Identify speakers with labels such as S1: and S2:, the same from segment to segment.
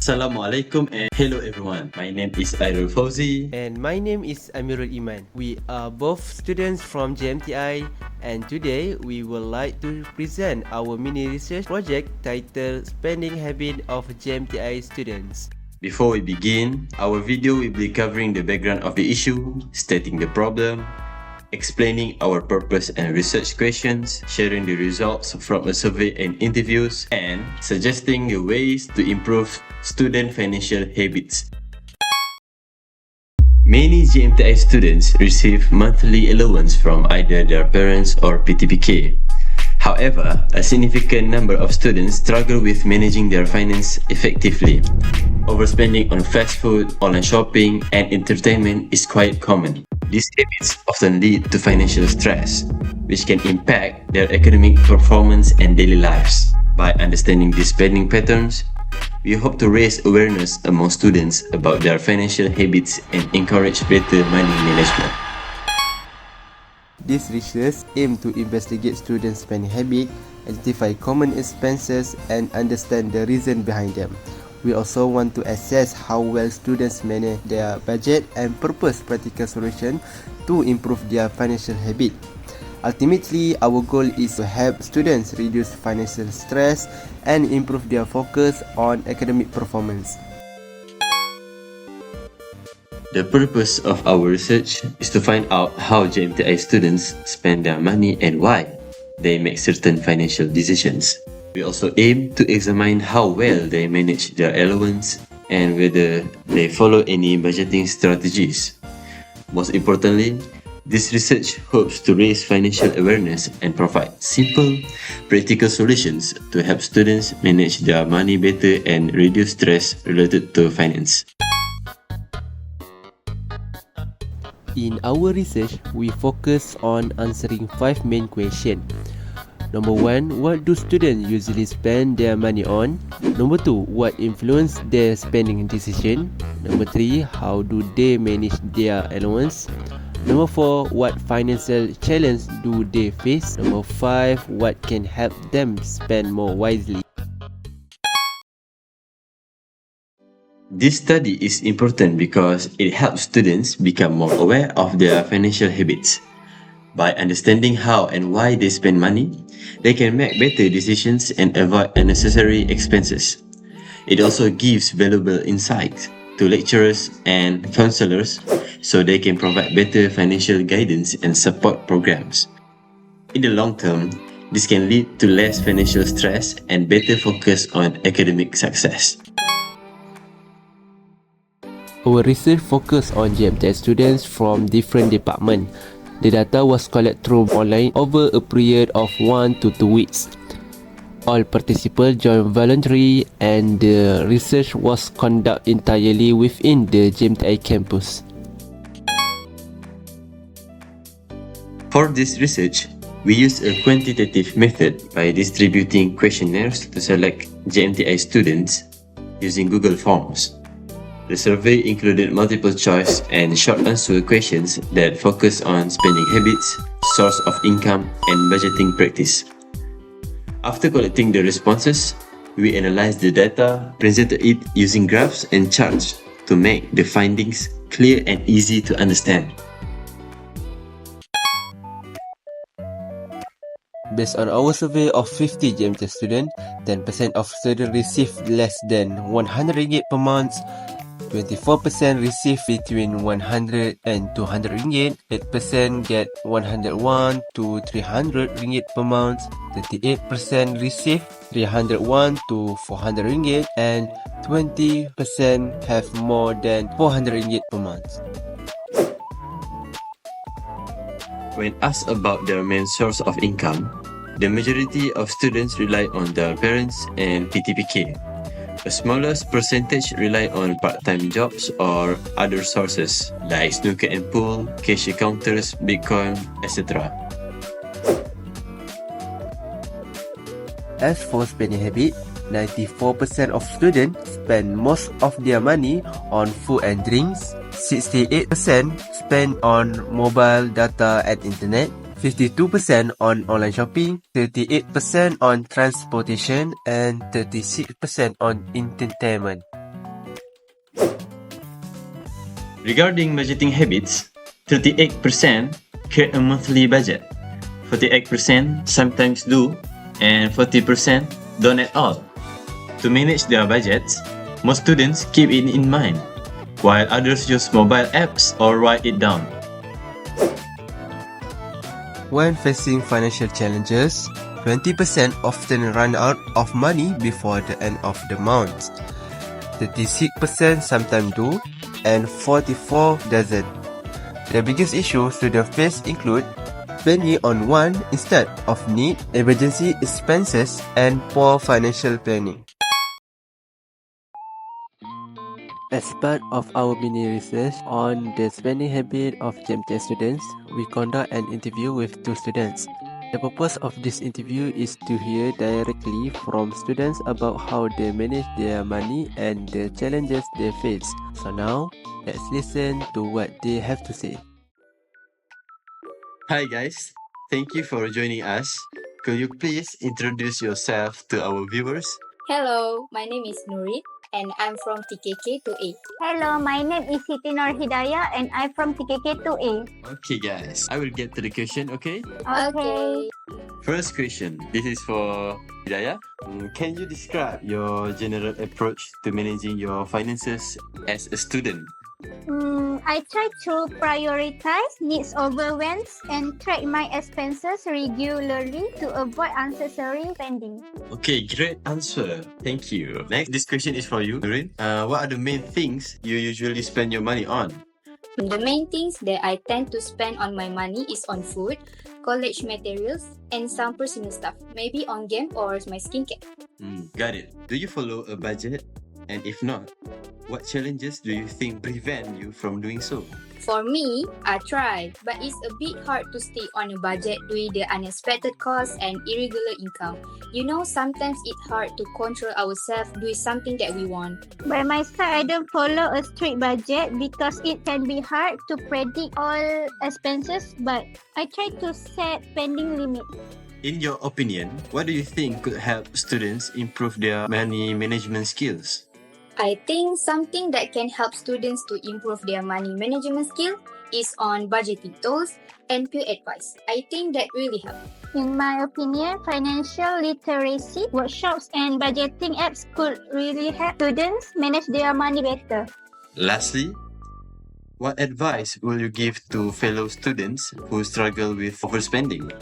S1: Assalamualaikum and hello everyone. My name is Airul Fauzi.
S2: And my name is Amirul Iman. We are both students from JMTI, and today we would like to present our mini research project titled Spending Habit of JMTI Students.
S1: Before we begin, our video will be covering the background of the issue, stating the problem, explaining our purpose and research questions, sharing the results from a survey and interviews, and suggesting the ways to improve student financial habits. Many JMTI students receive monthly allowance from either their parents or PTPK. However, a significant number of students struggle with managing their finance effectively. Overspending on fast food, online shopping, and entertainment is quite common. These habits often lead to financial stress, which can impact their academic performance and daily lives. By understanding these spending patterns, we hope to raise awareness among students about their financial habits and encourage better money management.
S2: This research aims to investigate students' spending habits, identify common expenses, and understand the reason behind them. We also want to assess how well students manage their budget and propose practical solutions to improve their financial habit. Ultimately, our goal is to help students reduce financial stress and improve their focus on academic performance.
S1: The purpose of our research is to find out how JMTI students spend their money and why they make certain financial decisions. We also aim to examine how well they manage their allowance and whether they follow any budgeting strategies. Most importantly, this research hopes to raise financial awareness and provide simple, practical solutions to help students manage their money better and reduce stress related to finance.
S2: In our research, we focus on answering 5 main questions. Number 1, what do students usually spend their money on? Number 2, what influence their spending decision? Number 3, how do they manage their allowance? Number 4, what financial challenge do they face? Number 5, what can help them spend more wisely?
S1: This study is important because it helps students become more aware of their financial habits. By understanding how and why they spend money, they can make better decisions and avoid unnecessary expenses. It also gives valuable insight to lecturers and counselors so they can provide better financial guidance and support programs. In the long term, this can lead to less financial stress and better focus on academic success.
S2: Our research focused on JMTI students from different departments. The data was collected through online over a period of 1 to 2 weeks. All participants joined voluntarily, and the research was conducted entirely within the JMTI campus.
S1: For this research, we used a quantitative method by distributing questionnaires to select JMTI students using Google Forms. The survey included multiple choice and short answer questions that focus on spending habits, source of income, and budgeting practice. After collecting the responses, we analyzed the data, presented it using graphs and charts to make the findings clear and easy to understand.
S2: Based on our survey of 50 JMTI students, 10% of students received less than 100 ringgit per month, 24% receive between 100 and 200 ringgit, 8% get 101 to 300 ringgit per month, 38% receive 301 to 400 ringgit, and 20% have more than 400 ringgit per month.
S1: When asked about their main source of income, the majority of students rely on their parents and PTPK. A smallest percentage rely on part-time jobs or other sources like snooker and pool, cashier counters, Bitcoin, etc.
S2: As for spending habit, 94% of students spend most of their money on food and drinks, 68% spend on mobile data and internet, 52% on online shopping, 38% on transportation, and 36% on entertainment.
S1: Regarding budgeting habits, 38% create a monthly budget, 48% sometimes do, and 40% don't at all. To manage their budgets, most students keep it in mind, while others use mobile apps or write it down.
S2: When facing financial challenges, 20% often run out of money before the end of the month. 36% sometimes do, and 44% doesn't. The biggest issues students face include spending on want instead of need, emergency expenses, and poor financial planning. As part of our mini research on the spending habit of JMTI students, we conduct an interview with 2 students. The purpose of this interview is to hear directly from students about how they manage their money and the challenges they face. So now, let's listen to what they have to say.
S1: Hi guys, thank you for joining us. Could you please introduce yourself to our viewers?
S3: Hello, my name is Nurit and I'm from TKK 2A.
S4: Hello, my name is Siti Nur Hidayah and I'm from TKK 2A.
S1: Okay guys, I will get to the question, okay?
S4: Okay.
S1: First question, this is for Hidayah. Can you describe your general approach to managing your finances as a student?
S4: I try to prioritize needs over wants and track my expenses regularly to avoid unnecessary spending.
S1: Okay, great answer. Thank you. Next, this question is for you, Nurin. What are the main things you usually spend your money on?
S3: The main things that I tend to spend on my money is on food, college materials, and some personal stuff. Maybe on game or my skincare.
S1: Got it. Do you follow a budget? And if not, what challenges do you think prevent you from doing so?
S3: For me, I try, but it's a bit hard to stay on a budget due to the unexpected costs and irregular income. You know, sometimes it's hard to control ourselves doing something that we want.
S4: By my side, I don't follow a strict budget because it can be hard to predict all expenses, but I try to set spending limits.
S1: In your opinion, what do you think could help students improve their money management skills?
S3: I think something that can help students to improve their money management skill is on budgeting tools and peer advice. I think that really helps.
S4: In my opinion, financial literacy workshops and budgeting apps could really help students manage their money better.
S1: Lastly, what advice will you give to fellow students who struggle with overspending?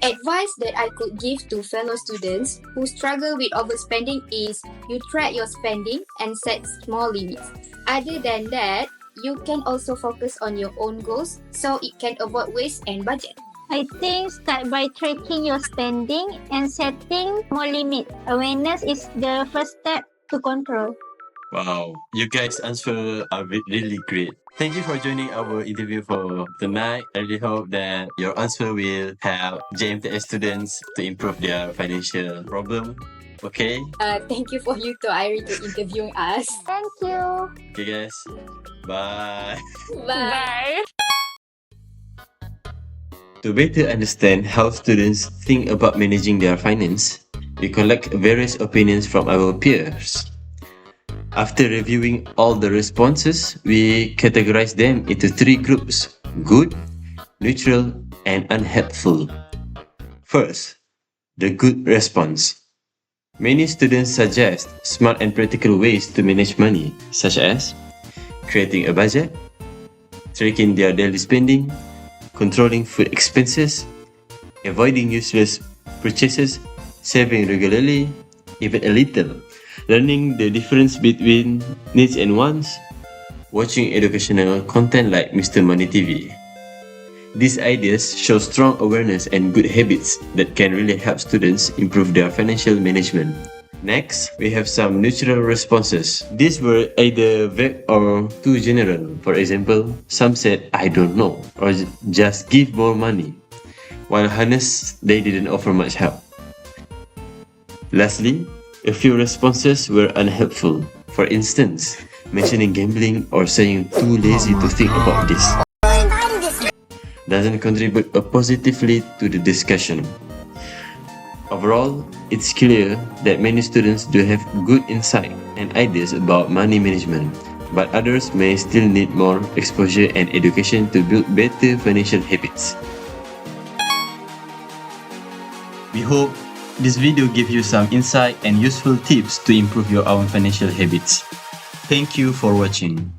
S3: Advice that I could give to fellow students who struggle with overspending is you track your spending and set small limits. Other than that, you can also focus on your own goals so it can avoid waste and budget.
S4: I think start by tracking your spending and setting more limits. Awareness is the first step to control.
S1: Wow, you guys' answer are really great. Thank you for joining our interview for tonight. I really hope that your answer will help JMTI students to improve their financial problem. Okay?
S3: Thank you for you to Irie to interviewing us.
S4: Thank you.
S1: Okay guys. Bye.
S3: Bye.
S1: To better understand how students think about managing their finance, we collect various opinions from our peers. After reviewing all the responses, we categorize them into 3 groups: good, neutral, and unhelpful. First, the good response. Many students suggest smart and practical ways to manage money, such as creating a budget, tracking their daily spending, controlling food expenses, avoiding useless purchases, saving regularly, even a little, learning the difference between needs and wants, watching educational content like Mr. Money TV. These ideas show strong awareness and good habits that can really help students improve their financial management. Next, we have some neutral responses. These were either vague or too general. For example, some said, "I don't know," or "just give more money," while honest, they didn't offer much help. Lastly, a few responses were unhelpful. For instance, mentioning gambling or saying too lazy to think about this doesn't contribute positively to the discussion. Overall, it's clear that many students do have good insight and ideas about money management, but others may still need more exposure and education to build better financial habits. We hope this video gave you some insight and useful tips to improve your own financial habits. Thank you for watching.